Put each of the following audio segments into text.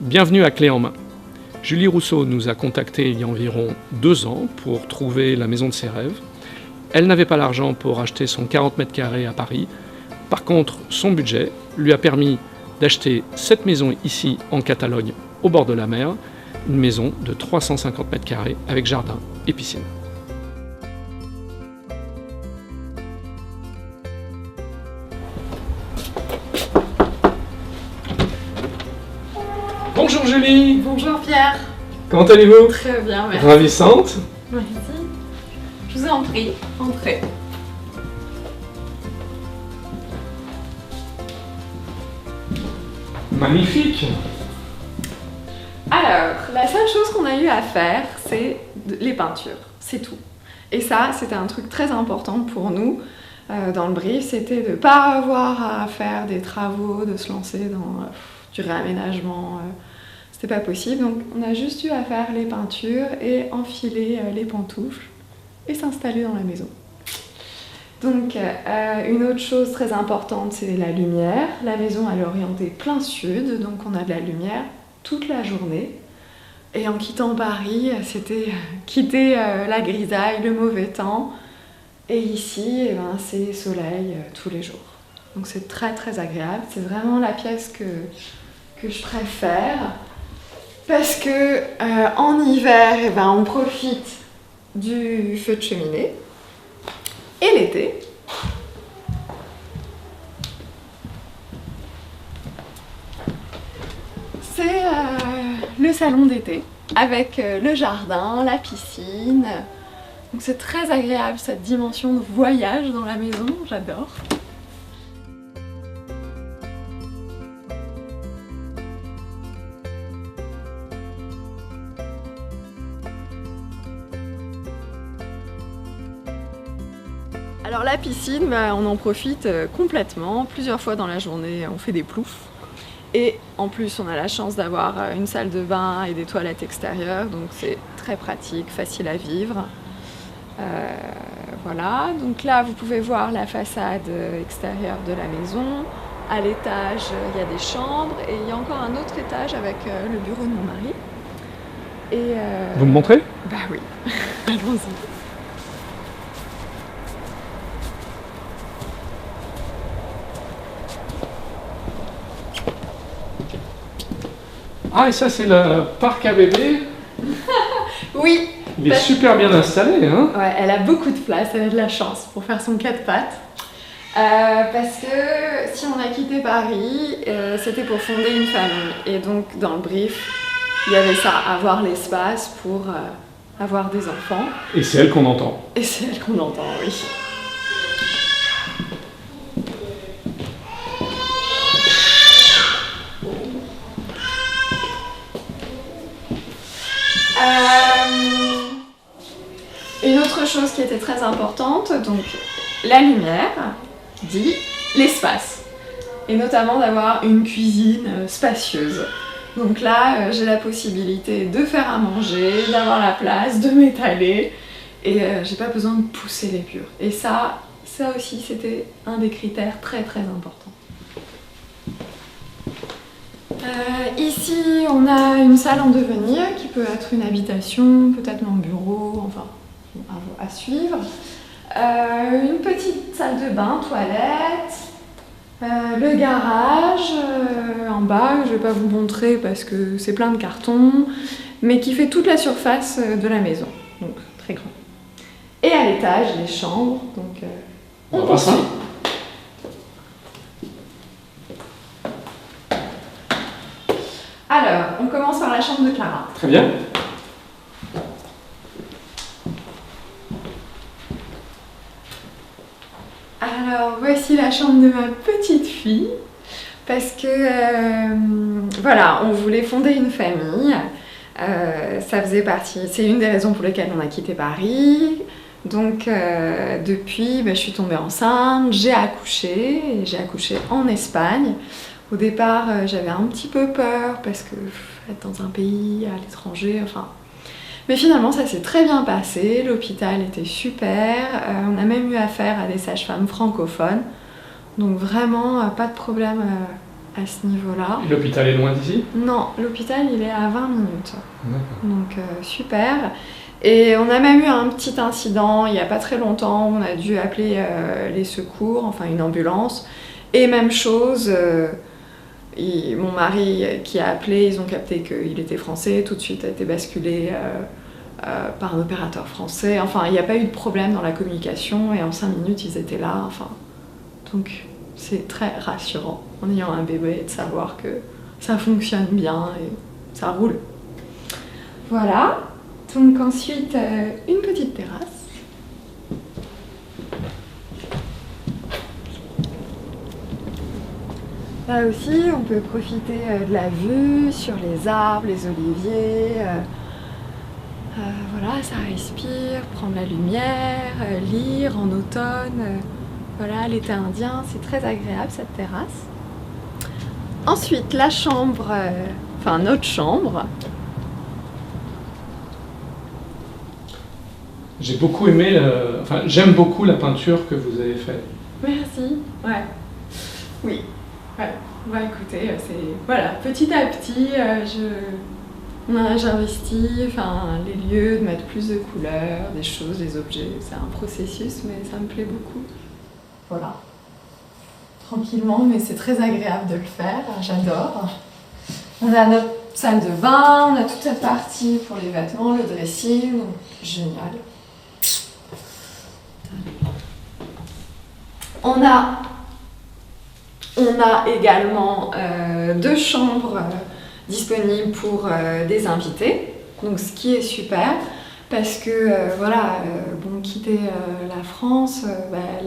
Bienvenue à Clé en main. Julie Rousseau nous a contactés il y a environ 2 ans pour trouver la maison de ses rêves. Elle n'avait pas l'argent pour acheter son 40 mètres carrés à Paris. Par contre, son budget lui a permis d'acheter cette maison ici en Catalogne, au bord de la mer, une maison de 350 mètres carrés avec jardin et piscine. Bonjour Julie. Bonjour Pierre. Comment allez-vous? Très bien, merci. Ravissante. Merci. Je vous en prie, entrez. Magnifique. Alors, la seule chose qu'on a eu à faire, c'est les peintures, c'est tout. Et ça, c'était un truc très important pour nous dans le brief, c'était de ne pas avoir à faire des travaux, de se lancer dans du réaménagement. C'était pas possible, donc on a juste eu à faire les peintures et enfiler les pantoufles et s'installer dans la maison. Donc une autre chose très importante, c'est la lumière. La maison elle est orientée plein sud, donc on a de la lumière toute la journée. Et en quittant Paris, c'était quitter la grisaille, le mauvais temps. Et ici, c'est soleil tous les jours. Donc c'est très très agréable. C'est vraiment la pièce que je préfère. Parce que en hiver, on profite du feu de cheminée. Et l'été, c'est le salon d'été, avec le jardin, la piscine. Donc c'est très agréable cette dimension de voyage dans la maison, j'adore. Alors la piscine, on en profite complètement, plusieurs fois dans la journée, on fait des ploufs. Et en plus, on a la chance d'avoir une salle de bain et des toilettes extérieures, donc c'est très pratique, facile à vivre. Voilà, donc là vous pouvez voir la façade extérieure de la maison. À l'étage, il y a des chambres et il y a encore un autre étage avec le bureau de mon mari. Et, Vous me montrez? Bah oui, allons-y. Ah, et ça, c'est le parc à bébés. Oui. Il est super bien installé, hein? Ouais, elle a beaucoup de place, elle a de la chance pour faire son 4 pattes. Parce que si on a quitté Paris, c'était pour fonder une famille. Et donc, dans le brief, il y avait ça, avoir l'espace pour avoir des enfants. Et c'est elle qu'on entend. Et c'est elle qu'on entend, oui. Une autre chose qui était très importante, donc la lumière dit l'espace, et notamment d'avoir une cuisine spacieuse. Donc là, j'ai la possibilité de faire à manger, d'avoir la place, de m'étaler, et j'ai pas besoin de pousser les murs. Et ça aussi, c'était un des critères très très importants. Ici, on a une salle en devenir qui peut être une habitation, peut-être mon bureau, enfin, à suivre. Une petite salle de bain, toilette, le garage en bas, je ne vais pas vous montrer parce que c'est plein de cartons, mais qui fait toute la surface de la maison, donc très grand. Et à l'étage, les chambres, donc on poursuit. Alors, on commence par la chambre de Clara. Très bien. Alors, voici la chambre de ma petite fille, parce que, voilà, on voulait fonder une famille. Ça faisait partie, c'est une des raisons pour lesquelles on a quitté Paris. Donc, depuis, je suis tombée enceinte, j'ai accouché, et j'ai accouché en Espagne. Au départ, j'avais un petit peu peur parce que être dans un pays à l'étranger, enfin. Mais finalement, ça s'est très bien passé. L'hôpital était super. On a même eu affaire à des sages-femmes francophones. Donc vraiment, pas de problème à ce niveau-là. Et l'hôpital est loin d'ici? Non, l'hôpital il est à 20 minutes. D'accord. Donc super. Et on a même eu un petit incident il n'y a pas très longtemps où on a dû appeler les secours, enfin une ambulance. Et même chose, mon mari qui a appelé, ils ont capté qu'il était français, tout de suite a été basculé par un opérateur français. Enfin, il n'y a pas eu de problème dans la communication et en 5 minutes ils étaient là. Enfin, donc c'est très rassurant en ayant un bébé de savoir que ça fonctionne bien et ça roule. Voilà. Donc ensuite, une petite terrasse. Là aussi, on peut profiter de la vue sur les arbres, les oliviers. Voilà, ça respire, prendre la lumière, lire en automne. Voilà, l'été indien, c'est très agréable cette terrasse. Ensuite, la chambre, enfin notre chambre. J'ai beaucoup aimé, j'aime beaucoup la peinture que vous avez faite. Merci. Ouais. Oui. Ouais. Bah écoutez, c'est voilà, petit à petit, j'investis, les lieux, de mettre plus de couleurs, des choses, des objets. C'est un processus, mais ça me plaît beaucoup. Voilà. Tranquillement, mais c'est très agréable de le faire. J'adore. On a notre salle de bain, on a toute cette partie pour les vêtements, le dressing. Donc, génial. On a également 2 chambres disponibles pour des invités, donc ce qui est super parce que quitter la France,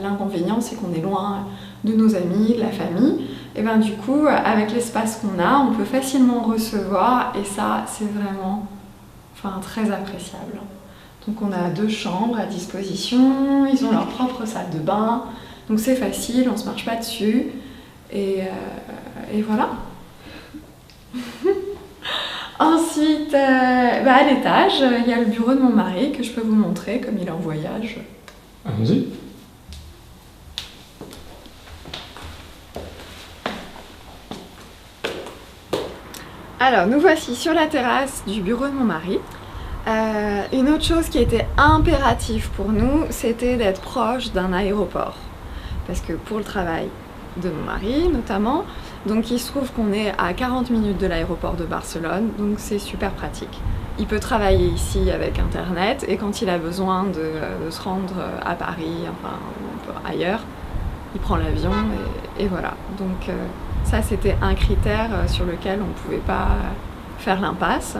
l'inconvénient c'est qu'on est loin de nos amis, de la famille, et du coup avec l'espace qu'on a, on peut facilement recevoir et ça c'est vraiment très appréciable. Donc on a 2 chambres à disposition, ils ont leur propre salle de bain, donc c'est facile, on ne se marche pas dessus. Et voilà. Ensuite, à l'étage, il y a le bureau de mon mari que je peux vous montrer comme il est en voyage. Allons-y. Alors, nous voici sur la terrasse du bureau de mon mari. Une autre chose qui était impérative pour nous, c'était d'être proche d'un aéroport. Parce que pour le travail de mon mari notamment, donc il se trouve qu'on est à 40 minutes de l'aéroport de Barcelone, donc c'est super pratique. Il peut travailler ici avec internet et quand il a besoin de se rendre à Paris, ailleurs, il prend l'avion et voilà. Donc ça c'était un critère sur lequel on ne pouvait pas faire l'impasse.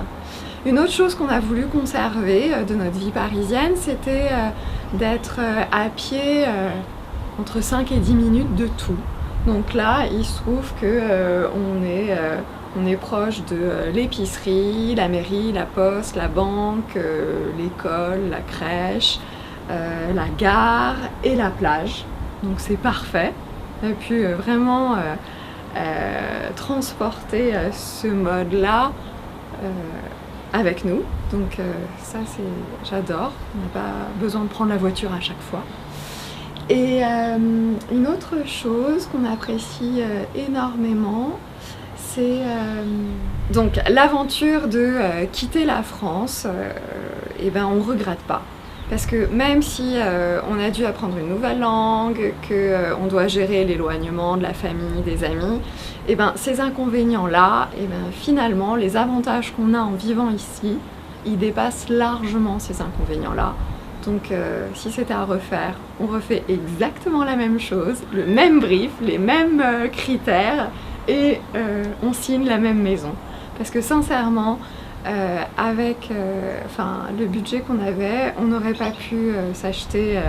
Une autre chose qu'on a voulu conserver de notre vie parisienne, c'était d'être à pied entre 5 et 10 minutes de tout. Donc là, il se trouve qu'on est proche de l'épicerie, la mairie, la poste, la banque, l'école, la crèche, la gare et la plage. Donc c'est parfait. On a pu vraiment transporter ce mode-là avec nous. Donc ça, j'adore. On n'a pas besoin de prendre la voiture à chaque fois. Et une autre chose qu'on apprécie énormément, c'est donc l'aventure de quitter la France, on ne regrette pas. Parce que même si on a dû apprendre une nouvelle langue, qu'on doit gérer l'éloignement de la famille, des amis, ces inconvénients-là, finalement, les avantages qu'on a en vivant ici, ils dépassent largement ces inconvénients-là. Donc si c'était à refaire, on refait exactement la même chose, le même brief, les mêmes critères et on signe la même maison. Parce que sincèrement, avec le budget qu'on avait, on n'aurait pas pu s'acheter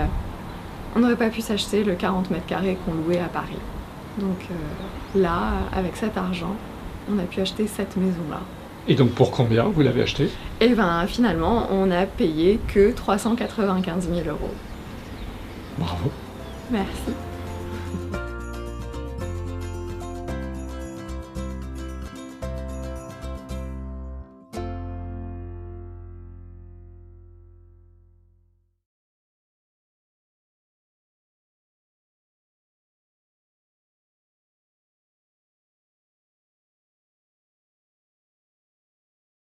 le 40 mètres carrés qu'on louait à Paris. Donc là, avec cet argent, on a pu acheter cette maison-là. Et donc pour combien vous l'avez acheté? Et finalement, on n'a payé que 395 000 €. Bravo. Merci.